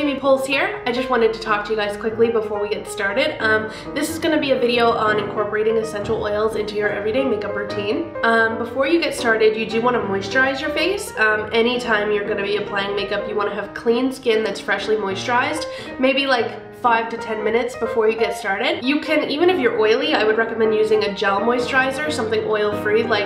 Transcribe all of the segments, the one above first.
Jamie Poles here. I just wanted to talk to you guys quickly before we get started. This is going to be a video on incorporating essential oils into your everyday makeup routine. Before you get started, you do want to moisturize your face. Anytime you're going to be applying makeup, you want to have clean skin that's freshly moisturized, maybe like 5 to 10 minutes before you get started. You can, even if you're oily, I would recommend using a gel moisturizer, something oil-free like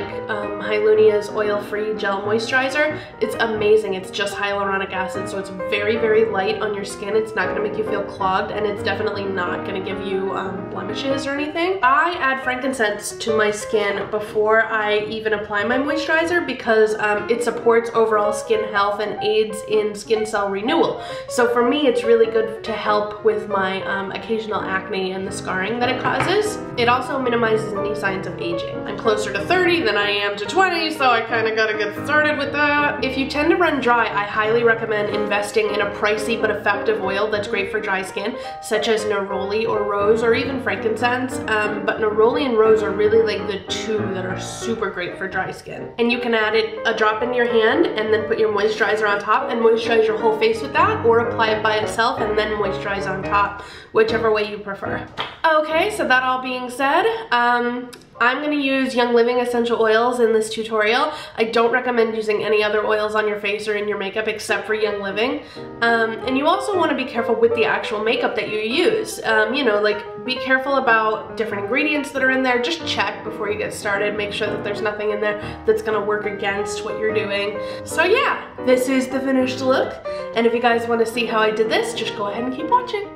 Hylunia's oil-free gel moisturizer. It's amazing. It's just hyaluronic acid, so it's very, very light on your skin. It's not gonna make you feel clogged, and it's definitely not gonna give you blemishes or anything. I add frankincense to my skin before I even apply my moisturizer because it supports overall skin health and aids in skin cell renewal. So for me, it's really good to help with my occasional acne and the scarring that it causes. It also minimizes any signs of aging. I'm closer to 30 than I am to 20, so I kind of gotta get started with that. If you tend to run dry, I highly recommend investing in a pricey but effective oil that's great for dry skin, such as neroli or rose or even frankincense. But neroli and rose are really like the two that are super great for dry skin. And you can add it a drop into your hand and then put your moisturizer on top and moisturize your whole face with that, or apply it by itself and then moisturize on top, whichever way you prefer. Okay, so that all being said, I'm going to use Young Living essential oils in this tutorial. I don't recommend using any other oils on your face or in your makeup except for Young Living. And you also want to be careful with the actual makeup that you use. You know, like, be careful about different ingredients that are in there. Just check before you get started. Make sure that there's nothing in there that's going to work against what you're doing. So yeah, this is the finished look. And if you guys want to see how I did this, just go ahead and keep watching.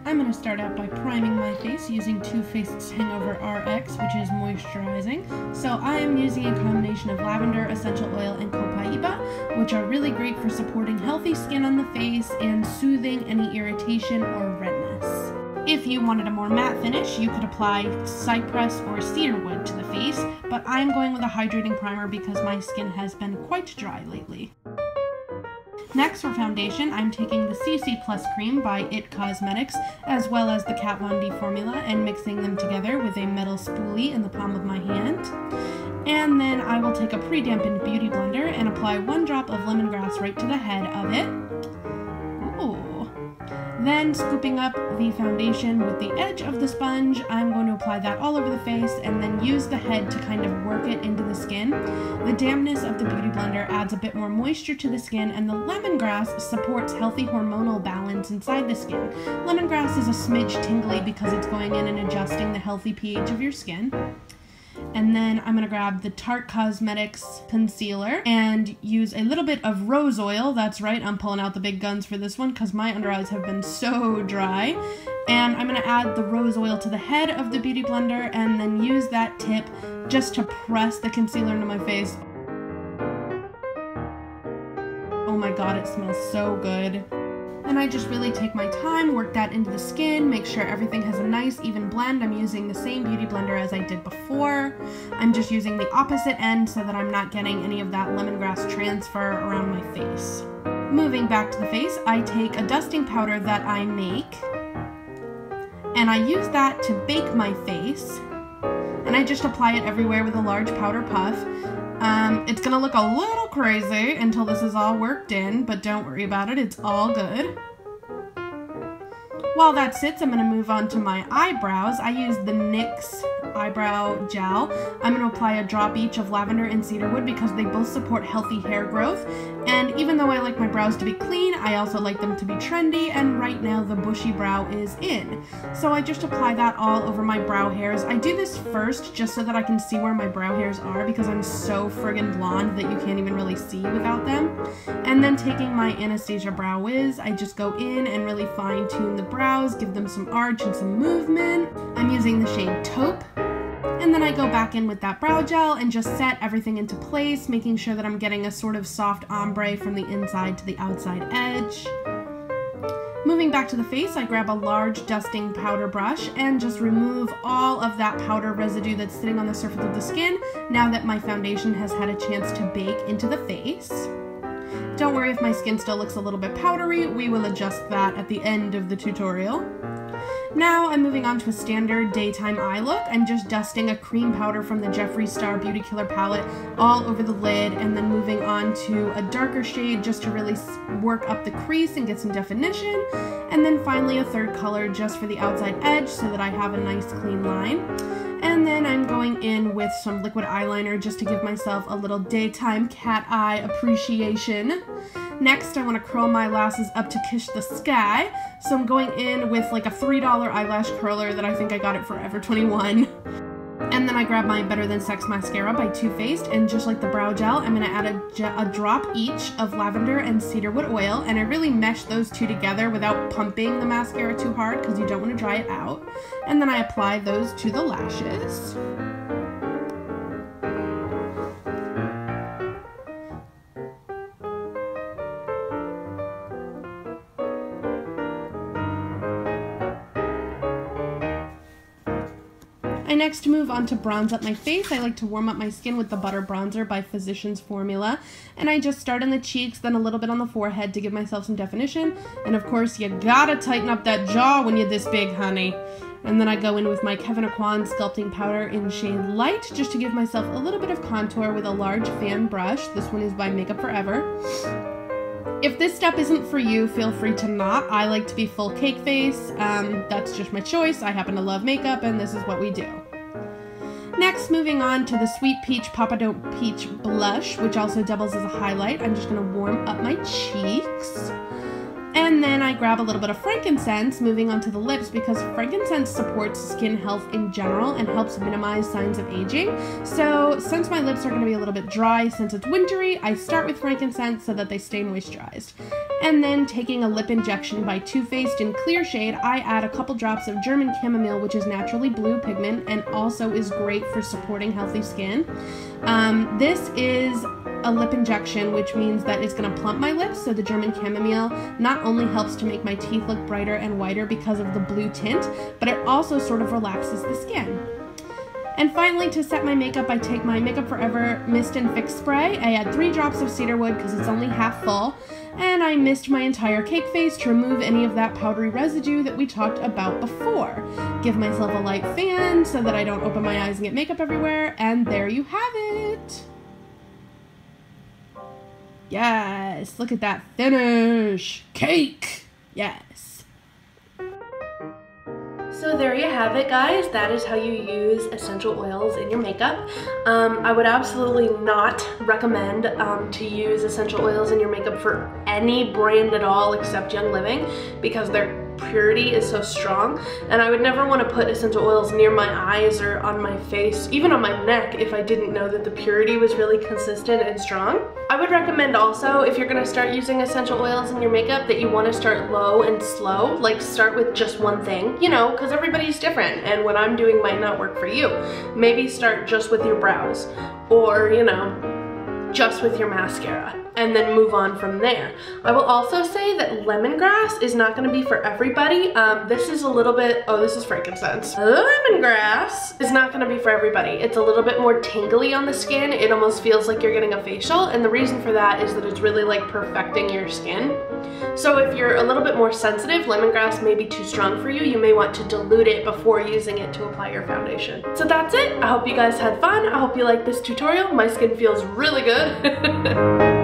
I'm going to start out by priming my face using Too Faced's Hangover RX, which is moisturizing. So I am using a combination of Lavender Essential Oil and Copaiba, which are really great for supporting healthy skin on the face and soothing any irritation or redness. If you wanted a more matte finish, you could apply cypress or cedarwood to the face, but I'm going with a hydrating primer because my skin has been quite dry lately. Next, for foundation, I'm taking the CC Plus cream by IT Cosmetics, as well as the Kat Von D formula, and mixing them together with a metal spoolie in the palm of my hand. And then I will take a pre-dampened beauty blender and apply 1 drop of lemongrass right to the head of it. Ooh. Then, scooping up the foundation with the edge of the sponge, I'm going to apply that all over the face and then use the head to kind of work it into the skin. The dampness of the beauty blender adds a bit more moisture to the skin, and the lemongrass supports healthy hormonal balance inside the skin. Lemongrass is a smidge tingly because it's going in and adjusting the healthy pH of your skin. And then I'm going to grab the Tarte Cosmetics concealer and use a little bit of rose oil. That's right, I'm pulling out the big guns for this one because my under eyes have been so dry. And I'm going to add the rose oil to the head of the beauty blender and then use that tip just to press the concealer into my face. Oh my god, it smells so good. And I just really take my time, work that into the skin, make sure everything has a nice even blend. I'm using the same beauty blender as I did before. I'm just using the opposite end so that I'm not getting any of that lemongrass transfer around my face. Moving back to the face, I take a dusting powder that I make, and I use that to bake my face, and I just apply it everywhere with a large powder puff. It's gonna look a little crazy until this is all worked in, but don't worry about it, it's all good. While that sits, I'm gonna move on to my eyebrows. I use the NYX eyebrow gel. I'm going to apply a drop each of lavender and cedarwood because they both support healthy hair growth. And even though I like my brows to be clean, I also like them to be trendy, and right now the bushy brow is in. So I just apply that all over my brow hairs. I do this first just so that I can see where my brow hairs are because I'm so friggin' blonde that you can't even really see without them. And then taking my Anastasia Brow Wiz, I just go in and really fine tune the brows, give them some arch and some movement. I'm using the shade Taupe. And then I go back in with that brow gel and just set everything into place, making sure that I'm getting a sort of soft ombre from the inside to the outside edge. Moving back to the face, I grab a large dusting powder brush and just remove all of that powder residue that's sitting on the surface of the skin now that my foundation has had a chance to bake into the face. Don't worry if my skin still looks a little bit powdery, we will adjust that at the end of the tutorial. Now I'm moving on to a standard daytime eye look. I'm just dusting a cream powder from the Jeffree Star Beauty Killer palette all over the lid, and then moving on to a darker shade just to really work up the crease and get some definition. And then finally a third color just for the outside edge so that I have a nice clean line. And then I'm going in with some liquid eyeliner just to give myself a little daytime cat eye appreciation. Next, I want to curl my lashes up to kiss the sky. So I'm going in with like a $3 eyelash curler that I think I got at Forever 21. And then I grab my Better Than Sex Mascara by Too Faced, and just like the brow gel, I'm going to add a drop each of lavender and cedarwood oil, and I really mesh those two together without pumping the mascara too hard because you don't want to dry it out. And then I apply those to the lashes. I next move on to bronze up my face. I like to warm up my skin with the Butter Bronzer by Physicians Formula. And I just start on the cheeks, then a little bit on the forehead to give myself some definition. And of course, you gotta tighten up that jaw when you're this big, honey. And then I go in with my Kevyn Aucoin Sculpting Powder in shade Light, just to give myself a little bit of contour with a large fan brush. This one is by Makeup Forever. If this step isn't for you, feel free to not. I like to be full cake face. That's just my choice. I happen to love makeup, and this is what we do. Next, moving on to the Sweet Peach Papa Don't Peach Blush, which also doubles as a highlight. I'm just going to warm up my cheeks. And then I grab a little bit of frankincense, moving on to the lips, because frankincense supports skin health in general and helps minimize signs of aging. So since my lips are going to be a little bit dry since it's wintry, I start with frankincense so that they stay moisturized. And then taking a lip injection by Too Faced in clear shade, I add a couple drops of German chamomile, which is naturally blue pigment and also is great for supporting healthy skin. This is a lip injection, which means that it's going to plump my lips, so the German chamomile not only helps to make my teeth look brighter and whiter because of the blue tint, but it also sort of relaxes the skin. And finally, to set my makeup, I take my Makeup Forever Mist and Fix Spray. I add 3 drops of cedarwood because it's only half full, and I mist my entire cake face to remove any of that powdery residue that we talked about before. Give myself a light fan so that I don't open my eyes and get makeup everywhere, and there you have it! Yes, look at that finish! Cake! Yes. So there you have it, guys. That is how you use essential oils in your makeup. I would absolutely not recommend to use essential oils in your makeup for any brand at all except Young Living, because their purity is so strong, and I would never want to put essential oils near my eyes or on my face, even on my neck, if I didn't know that the purity was really consistent and strong. I would recommend also, if you're going to start using essential oils in your makeup, that you want to start low and slow. Like, start with just one thing, you know, because everybody's different, and what I'm doing might not work for you. Maybe start just with your brows, or, you know, just with your mascara, and then move on from there. I will also say that lemongrass is not going to be for everybody. This is a little bit, oh, this is frankincense. Lemongrass is not going to be for everybody. It's a little bit more tingly on the skin. It almost feels like you're getting a facial, and the reason for that is that it's really like perfecting your skin. So if you're a little bit more sensitive, lemongrass may be too strong for you. You may want to dilute it before using it to apply your foundation. So that's it. I hope you guys had fun. I hope you liked this tutorial. My skin feels really good.